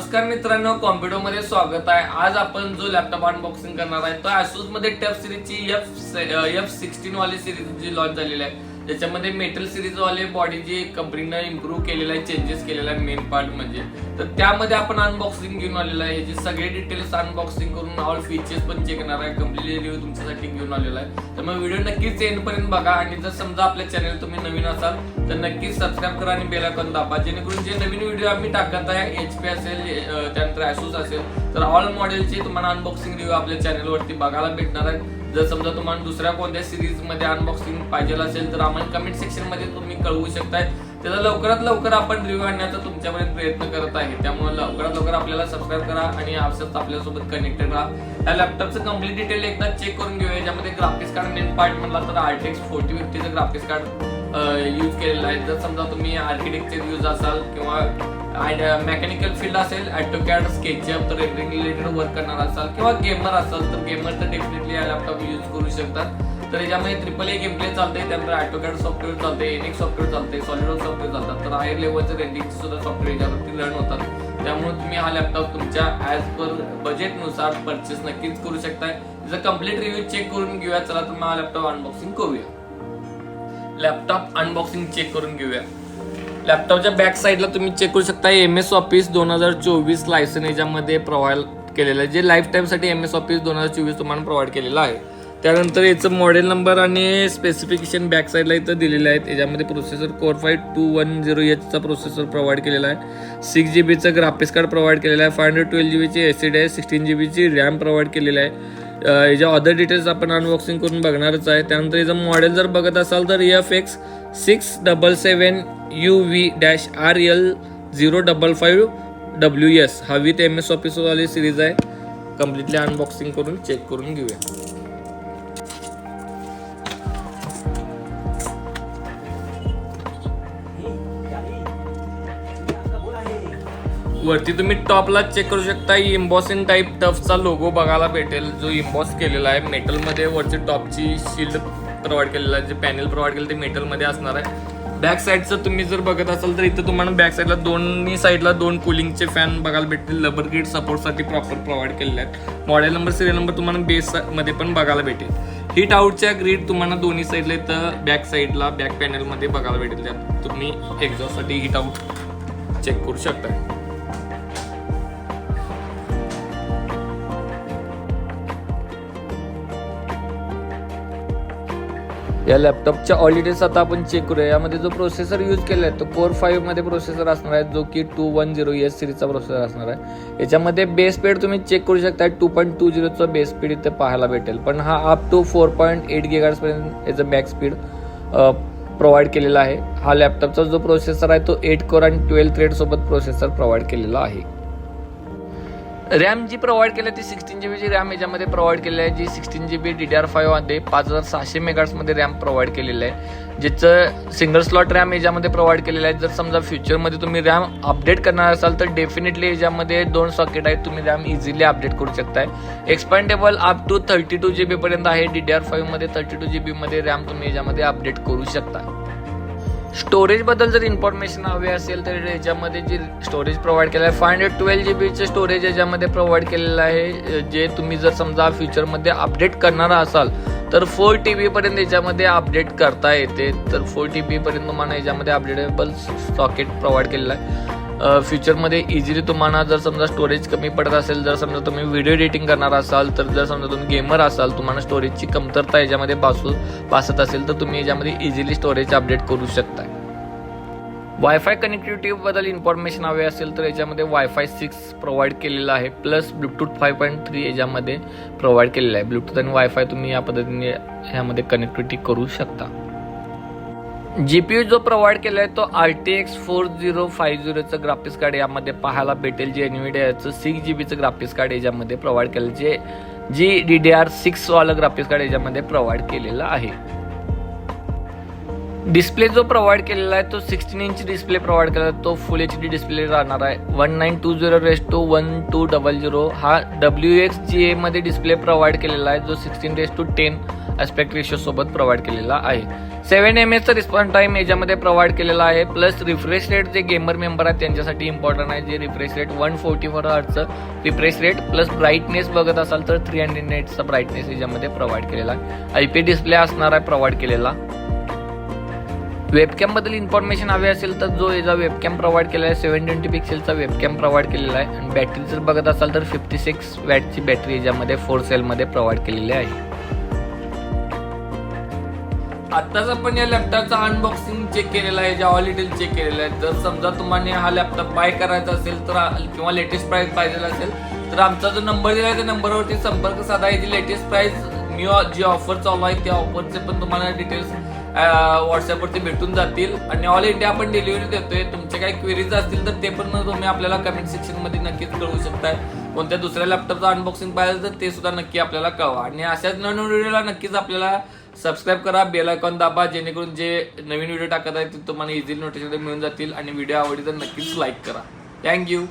नमस्कार मित्रांनो, कॉम्प्युटरमध्ये स्वागत आहे. आज आपण जो लॅपटॉप अनबॉक्सिंग करणार आहे तो Asus मध्ये टफ सिरीजची F16 वाली सिरीज जी लॉन्च झालेली आहे. त्याच्यामध्ये मेटल सिरीज वाले बॉडी जी कंपनीने इम्प्रूव्ह केलेला आहे, चेंजेस केलेला आहे मेन पार्ट म्हणजे. तर त्यामध्ये आपण अनबॉक्सिंग घेऊन आलेला आहे. याची सगळे डिटेल्स अनबॉक्सिंग करून ऑल फीचर्स पण चेक करणार आहे. कम्प्लीटली रिव्ह्यू तुमच्यासाठी घेऊन आलेला आहे. तर मग व्हिडिओ नक्कीच एंड पर्यंत बघा आणि जर समजा आपल्या चॅनल तुम्ही नवीन असाल तर नक्कीच सबस्क्राईब करा आणि बेल आयकॉन दाबा, जेणेकरून जे नवीन व्हिडिओ आम्ही टाकत आहे HP असेल त्यानंतर Asus असेल तर ऑल मॉडेलचे तुम्हाला अनबॉक्सिंग रिव्ह्यू आपल्या चॅनलवरती बघायला भेटणार आहे. जर समजा तुम्हाला दुसऱ्या कोणत्या सिरीज मध्ये अनबॉक्सिंग पाहिजे असेल तर आम्हाला कमेंट सेक्शन मध्ये तुम्ही कळवू शकताय. त्याचा लवकरात लवकर आपण रिव्ह्यू आणण्याचा तुमच्यापर्यंत प्रयत्न करत आहे. त्यामुळे लवकरात लवकर आपल्याला सबस्क्राईब करा आणि असंच आपल्यासोबत कनेक्टेड राहा. या लॅपटॉपचं कम्प्लीट डिटेल एकदा चेक करून घेऊया. याच्यामध्ये ग्राफिक्स कार्ड मेन पार्ट म्हणला तर RTX 4050चं ग्राफिक्स कार्ड यूज केलेलं आहे. जर समजा तुम्ही आर्किटेक्चर यूज असाल किंवा मेकॅनिकल फील्ड असेल, ऑटोकॅड, स्केचअप, तर रेंडरिंग रिलेटेड वर्क करणार असाल किंवा गेमर असाल तर गेमर तर डेफिनेटली हा लॅपटॉप यूज करू शकतात. तर याच्यामध्ये AAA गेम प्ले चालते, त्यानंतर ऑटोकॅड सॉफ्टवेअर चालते, NX सॉफ्टवेअर चालते, सॉलिडवर्क्स सॉफ्टवेअर चालतात. तर हायर लेवलचं रेंडिंग सुद्धा सॉफ्टवेअर याच्यावरती रन होतात. त्यामुळे तुम्ही हा लॅपटॉप तुमच्या ॲज पर बजेटनुसार परचेस नक्कीच करू शकताय. त्याचा कम्प्लीट रिव्ह्यू चेक करून घेऊया. चला तर मग हा लॅपटॉप अनबॉक्सिंग करूया. लॅपटॉप अनबॉक्सिंग चेक करून घेऊया. लॅपटॉपच्या बॅक साईडला तुम्ही चेक करू शकता MS ऑफिस 2024 लायसन याच्यामध्ये प्रोव्हाइड केलेलं आहे, जे लाईफ टाईमसाठी MS ऑफिस 2024 तुम्हाला प्रोव्हाइड केलेलं आहे. त्यानंतर याचं मॉडेल नंबर आणि स्पेसिफिकेशन बॅक साईडला इथं दिलेले आहेत. याच्यामध्ये प्रोसेसर Core i2 चा प्रोसेसर प्रोव्हाइड केलेला आहे. 6GB ग्राफिक्स कार्ड प्रोव्हाइड केलेला आहे. 512GB SSD आहे. 16GB रॅम प्रोव्हाइड केलेला आहे. याच्या अदर डिटेल्स आपण अनबॉक्सिंग करून बघणारच आहे. त्यानंतर याचं मॉडेल जर बघत असाल तर FX 677 UV-RL055WS हा विथ MS ऑफिस वाली सिरीज आहे. कम्प्लिटली अनबॉक्सिंग करून चेक करून घेऊया. वरती तुम्ही टॉपला चेक करू शकता, इम्बॉसिंग टाईप टफचा लोगो बघायला भेटेल, जो इम्बॉस केलेला आहे मेटलमध्ये. वरची टॉपची शिल्ड प्रोव्हाइड केलेला आहे, जे पॅनेल प्रोव्हाइड केलं ते मेटलमध्ये असणार आहे. बॅक साईडचं तुम्ही जर बघत असाल तर इथं तुम्हाला बॅक साईडला दोन्ही साईडला 2 कूलिंगचे फॅन बघायला भेटतील. रबर ग्रिड सपोर्टसाठी प्रॉपर प्रोव्हाइड केलेले आहेत. मॉडेल नंबर, सिरियल नंबर तुम्हाला बेस मध्ये पण बघायला भेटेल. हीट आउटच्या ग्रिड तुम्हाला दोन्ही साईडला इथं बॅक साईडला बॅक पॅनेलमध्ये बघायला भेटेल. त्यात तुम्ही एक्झॉस्टसाठी हीट आउट चेक करू शकता. या लॅपटॉपच्या ऑल डिटेल्स आता आपण चेक करूया. यामध्ये जो प्रोसेसर यूज केला आहे तो Core 5 मध्ये प्रोसेसर असणार आहे, जो की 210S सिरीजचा प्रोसेसर असणार आहे. याच्यामध्ये बेस स्पीड तुम्ही चेक करू शकता, 2.20चा बेस स्पीड इथे पाहायला भेटेल. पण हा अप टू 4.8 GHz पर्यंत याचं बॅक स्पीड प्रोव्हाइड केलेला आहे. हा लॅपटॉपचा जो प्रोसेसर आहे तो 8 कोर आणि 12 थ्रेड सोबत प्रोसेसर प्रोव्हाइड केलेला आहे. रॅम जी प्रोव्हाइड केली ती 16GB रॅम याच्यामध्ये प्रोव्हाइड केलेली आहे, जी 16GB DDR5 मध्ये 5600 MHz मध्ये रॅम प्रोव्हाइड केलेलं आहे, ज्याचं सिंगल स्लॉट रॅम याच्यामध्ये प्रोव्हाइड केलेलं आहे. जर समजा फ्युचरमध्ये तुम्ही रॅम अपडेट करणार असाल तर डेफिनेटली याच्यामध्ये 2 सॉकेट आहेत, तुम्ही रॅम इझिली अपडेट करू शकताय. एक्सपांडेबल अप टू 32GB पर्यंत आहे. DDR5 मध्ये 32GB मध्ये रॅम तुम्ही याच्यामध्ये अपडेट करू शकता. स्टोरेज बद्दल जर इन्फॉर्मेशन हवी असेल तर याच्यामध्ये जे स्टोरेज प्रोव्हाइड केलं आहे 512GB स्टोरेज याच्यामध्ये प्रोव्हाइड केलेलं आहे, जे तुम्ही जर समजा फ्युचरमध्ये अपडेट करणार असाल तर 4TB पर्यंत याच्यामध्ये अपडेट करता येते. तर 4TB पर्यंत तुम्हाला याच्यामध्ये अपडेटेबल सॉकेट प्रोव्हाइड केलेलं आहे. फ्युचरमध्ये इझिली तुम्हाला जर समजा स्टोरेज कमी पडत असेल, जर समजा तुम्ही व्हिडिओ एडिटिंग करणार असाल, तर जर समजा तुम्ही गेमर असाल, तुम्हाला स्टोरेजची कमतरता याच्यामध्ये भासत असेल तर तुम्ही याच्यामध्ये इझिली स्टोरेज अपडेट करू शकता. वायफाय कनेक्टिव्हिटी बद्दल इन्फॉर्मेशन हवी असेल तर याच्यामध्ये Wi-Fi 6 प्रोव्हाइड केलेला आहे, प्लस ब्लूटूथ 5.3 याच्यामध्ये प्रोव्हाइड केलेला आहे. ब्लूटूथ आणि वायफाय तुम्ही या पद्धतीने ह्यामध्ये कनेक्टिव्हिटी करू शकता. GPU जो प्रोव्हाइड केला आहे तो RTX 4050चं ग्राफिक्स कार्ड यामध्ये पाहायला भेटेल, जे NVIDIAचं 6GB ग्राफिक्स कार्ड याच्यामध्ये प्रोव्हाइड केलं, जी DDR6 वाला ग्राफिक्स कार्ड याच्यामध्ये प्रोव्हाइड केलेला आहे. डिस्प्ले जो प्रोव्हाइड केलेला आहे तो 16 इंच डिस्प्ले प्रोव्हाइड केला आहे, तो फुल HD डिस्प्ले राहणार आहे. 1920:1200 हा WXGA मध्ये डिस्प्ले प्रोव्हाइड केलेला आहे, जो 16:10 ॲस्पेक्ट रेशो सोबत प्रोव्हाइड केलेला आहे. 7 mAh रिस्पॉन्स टाइम याच्यामध्ये प्रोव्हाइड केलेला आहे. प्लस रिफ्रेश रेट जे गेमर मेंबर आहेत त्यांच्यासाठी इम्पॉर्टंट आहे. जे refresh rate 144 hertz refresh rate plus brightness बघत असाल तर 300 nitsचा ब्राईटनेस याच्यामध्ये प्रोव्हाइड केलेला आहे. IP डिस्प्ले असणार आहे प्रोव्हाइड केलेला. वेबकॅम बद्दल इन्फॉर्मेशन हवी असेल तर जो याचा वेबकॅम प्रोव्हाइड केलेला आहे 720 पिक्सेलचा वेबकॅम प्रोव्हाइड केलेला आहे. आणि बॅटरी जर बघत असाल तर 56 वॅटची बॅटरी याच्यामध्ये 4 सेलमध्ये प्रोव्हाइड केलेली आहे. आताच आपण या लॅपटॉपचा अनबॉक्सिंग चेक केलेला आहे, ऑल डिटेल चेक केलेला आहे. जर समजा तुम्हाला हा लॅपटॉप बाय करायचा असेल तर किंवा लेटेस्ट प्राइस पाहिजे असेल तर आमचा जो नंबर दिला आहे त्या नंबरवरती संपर्क साधा. याची लेटेस्ट प्राइस जी ऑफर चालू आहे त्या ऑफरचे पण तुम्हाला डिटेल्स व्हॉट्सअपवरती भेटून जातील. आणि ऑल इंडिया आपण डिलिव्हरी देतोय. तुमचे काही क्वेरीज असतील तर ते पण तुम्ही आपल्याला कमेंट सेक्शन मध्ये नक्कीच कळवू शकताय. कोणत्या दुसऱ्या लॅपटॉपचं अनबॉक्सिंग पाहिजे तर ते सुद्धा नक्की आपल्याला कळवा. आणि अशाच नवीन व्हिडिओला नक्कीच आपल्याला सबस्क्राईब करा, बेल आयकॉन दाबा, जेणेकरून जे नवीन व्हिडिओ टाकत आहे ते तुम्हाला इझिली नोटिफिकेशन मिळून जातील. आणि व्हिडिओ आवडली तर नक्कीच लाईक करा. थँक्यू.